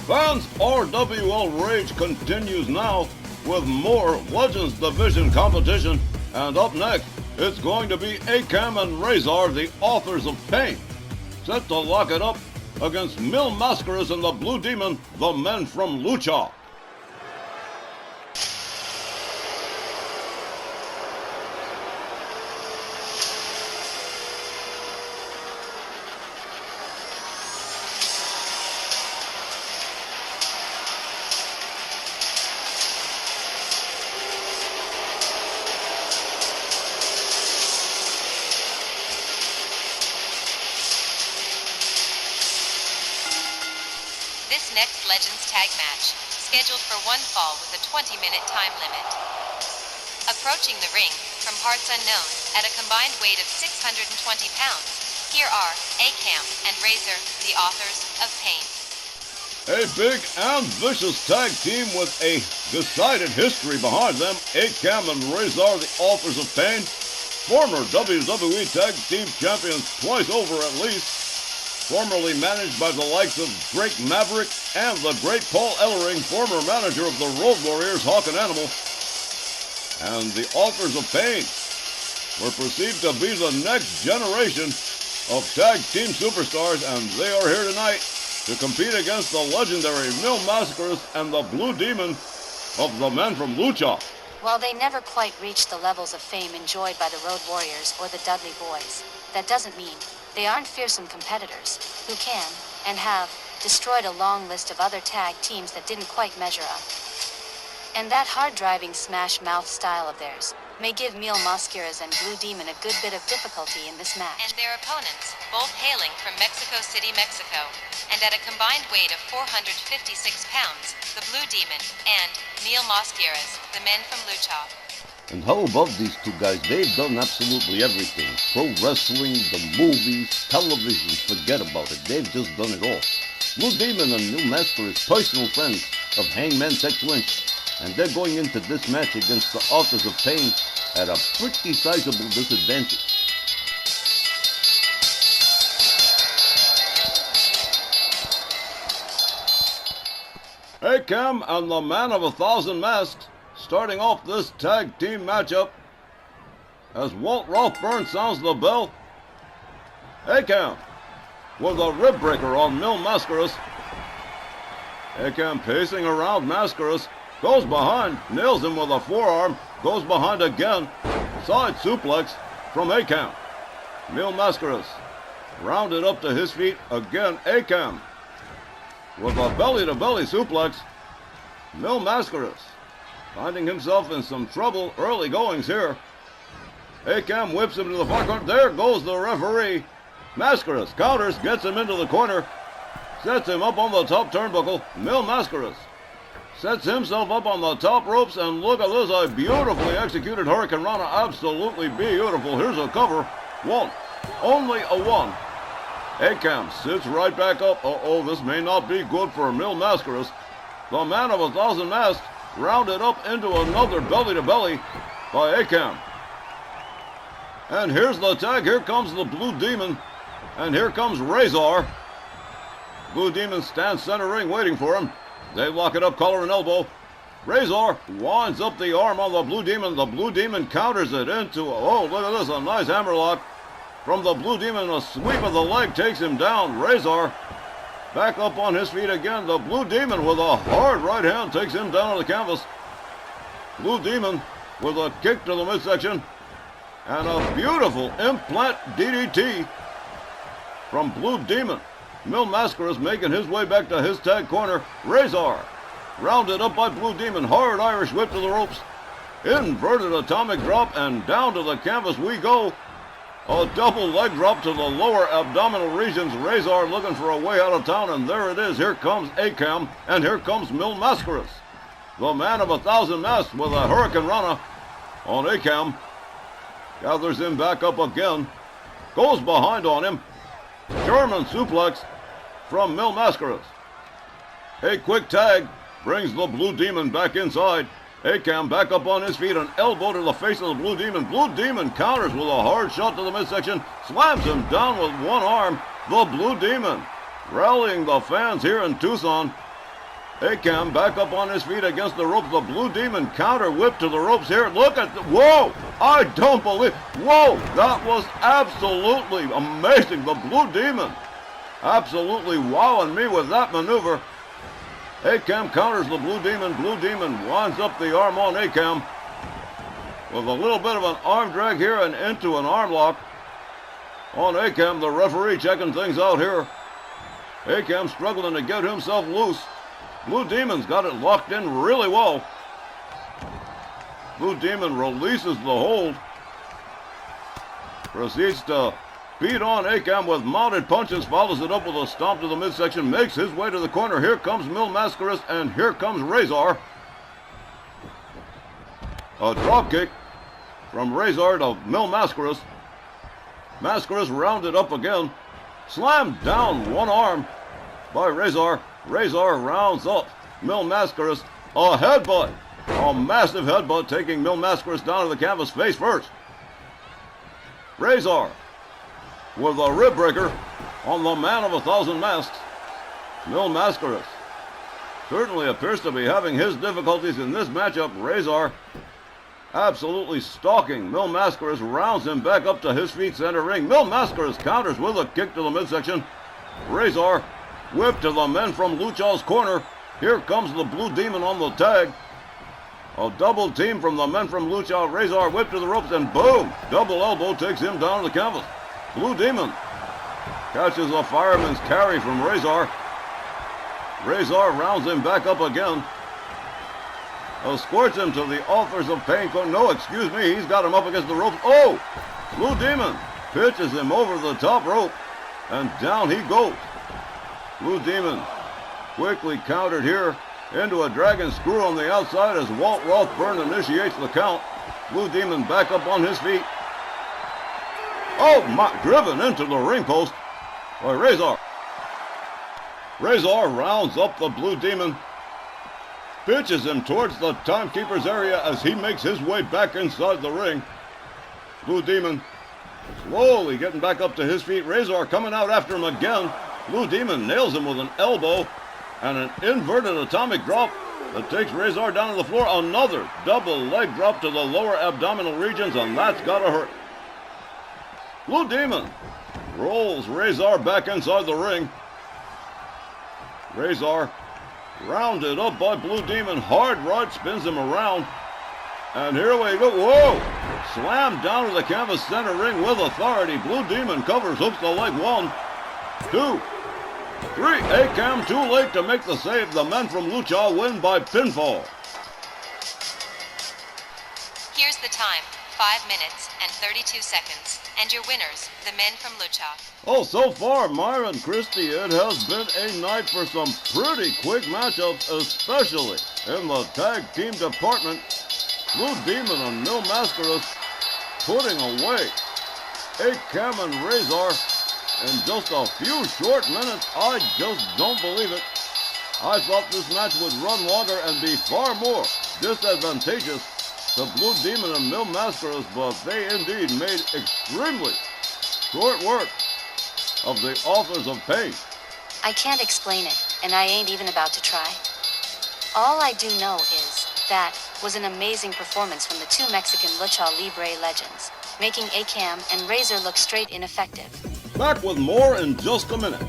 Fans, RWL Rage continues now with more Legends Division competition, and up next, it's going to be A-Cam and Razor, the authors of Pain, set to lock it up against Mil Mascaras and the Blue Demon, the men from L.U.C.H.A. This next Legends Tag match, scheduled for one fall with a 20-minute time limit. Approaching the ring from parts unknown at a combined weight of 620 pounds, here are A-Cam and Razor, the authors of Pain. A big and vicious tag team with a decided history behind them. A-Cam and Razor, the authors of Pain, former WWE Tag Team Champions twice over at least, formerly managed by the likes of Drake Maverick and the great Paul Ellering, former manager of the Road Warriors, Hawk and Animal. And the authors of Pain were perceived to be the next generation of tag team superstars, and they are here tonight to compete against the legendary Mil Mascaras and the Blue Demon of the men from L.U.C.H.A. While they never quite reached the levels of fame enjoyed by the Road Warriors or the Dudley Boys, that doesn't mean they aren't fearsome competitors who can, and have, destroyed a long list of other tag teams that didn't quite measure up. And that hard-driving smash-mouth style of theirs may give Mil Mascaras and Blue Demon a good bit of difficulty in this match. And their opponents, both hailing from Mexico City, Mexico, and at a combined weight of 456 pounds, the Blue Demon, and Mil Mascaras, the men from L.U.C.H.A. And how about these two guys? They've done absolutely everything. Pro wrestling, the movies, television, forget about it. They've just done it all. Blue Demon and Mil Mascaras, personal friends of Hangman Tex Lynch. And they're going into this match against the authors of Pain at a pretty sizable disadvantage. A-Cam and the Man of 1,000 Masks starting off this tag team matchup. As Walt Rothburn sounds the bell, A-Cam with a rib breaker on Mil Mascaras. A-Cam pacing around Mascaras, goes behind, nails him with a forearm, goes behind again, side suplex from A-Cam. Mil Mascaras rounded up to his feet again. A-Cam with a belly-to-belly suplex. Mil Mascaras finding himself in some trouble, early goings here. A-Cam whips him to the far corner. There goes the referee. Mascaras counters, gets him into the corner, sets him up on the top turnbuckle. Mil Mascaras sets himself up on the top ropes, and look at this, a beautifully executed Hurricane Rana. Absolutely beautiful. Here's a cover. One. Only a one. A-Cam sits right back up. Uh-oh, this may not be good for Mil Mascaras. The Man of 1,000 Masks rounded up into another belly-to-belly by A-Cam. And here's the tag. Here comes the Blue Demon. And here comes Razor. Blue Demon stands center ring waiting for him. They lock it up, collar and elbow. Razor winds up the arm on the Blue Demon. The Blue Demon counters it into, oh, look at this, a nice hammerlock from the Blue Demon. A sweep of the leg takes him down. Razor back up on his feet again. The Blue Demon with a hard right hand takes him down to the canvas. Blue Demon with a kick to the midsection. And a beautiful implant DDT from Blue Demon. Mil Mascaras making his way back to his tag corner. Razor rounded up by Blue Demon. Hard Irish whip to the ropes. Inverted atomic drop, and down to the canvas we go. A double leg drop to the lower abdominal regions. Razor looking for a way out of town, and there it is. Here comes A-Cam, and here comes Mil Mascaras. The Man of 1,000 Masks with a Hurricane Rana on A-Cam. Gathers him back up again. Goes behind on him. German suplex from Mil Mascaras. A quick tag brings the Blue Demon back inside. A-Cam back up on his feet, an elbow to the face of the Blue Demon. Blue Demon counters with a hard shot to the midsection, slams him down with one arm. The Blue Demon rallying the fans here in Tucson. A-Cam back up on his feet against the ropes. The Blue Demon counter whip to the ropes here. Look at the, whoa! I don't believe, whoa! That was absolutely amazing. The Blue Demon absolutely wowing me with that maneuver. A-Cam counters the Blue Demon. Blue Demon winds up the arm on A-Cam with a little bit of an arm drag here and into an arm lock on A-Cam. The referee checking things out here. A-Cam struggling to get himself loose. Blue Demon's got it locked in really well. Blue Demon releases the hold. Proceeds to beat on A-Cam with mounted punches. Follows it up with a stomp to the midsection. Makes his way to the corner. Here comes Mil Mascaras and here comes Razor. A drop kick from Razor to Mil Mascaras. Mascaras rounded up again. Slammed down one arm by Razor. Razor rounds up Mil Mascaras. A headbutt. A massive headbutt taking Mil Mascaras down to the canvas face first. Razor with a rib breaker on the man of 1,000 masks. Mil Mascaras certainly appears to be having his difficulties in this matchup. Razor absolutely stalking Mil Mascaras, rounds him back up to his feet, center ring. Mil Mascaras counters with a kick to the midsection. Razor whip to the men from L.U.C.H.A's corner. Here comes the Blue Demon on the tag. A double team from the men from L.U.C.H.A. Razor whip to the ropes and boom! Double elbow takes him down to the canvas. Blue Demon catches a fireman's carry from Razor. Razor rounds him back up again. Escorts him to the Authors of Pain. No, excuse me, he's got him up against the ropes. Oh! Blue Demon pitches him over the top rope and down he goes. Blue Demon quickly countered here into a dragon screw on the outside as Walt Rothburn initiates the count. Blue Demon back up on his feet. Oh my, driven into the ring post by Razor. Razor rounds up the Blue Demon, pitches him towards the timekeeper's area as he makes his way back inside the ring. Blue Demon slowly getting back up to his feet. Razor coming out after him again. Blue Demon nails him with an elbow and an inverted atomic drop that takes Razor down to the floor. Another double leg drop to the lower abdominal regions, and that's gotta hurt. Blue Demon rolls Razor back inside the ring. Razor rounded up by Blue Demon. Hard right spins him around. And here we go. Whoa! Slammed down to the canvas center ring with authority. Blue Demon covers, hooks the leg. 1, 2, 3. A-Cam too late to make the save. The men from L.U.C.H.A. win by pinfall. Here's the time, 5 minutes and 32 seconds. And your winners, the men from L.U.C.H.A. Oh, so far, Myron Christie, it has been a night for some pretty quick matchups, especially in the tag team department. Blue Demon and Mil Mascaras putting away A-Cam and Razor in just a few short minutes. I just don't believe it. I thought this match would run longer and be far more disadvantageous to Blue Demon and Mil Mascaras, but they indeed made extremely short work of the Authors of Pain. I can't explain it, and I ain't even about to try. All I do know is that was an amazing performance from the two Mexican Lucha Libre legends, making A-Cam and Razor look straight ineffective. Back with more in just a minute.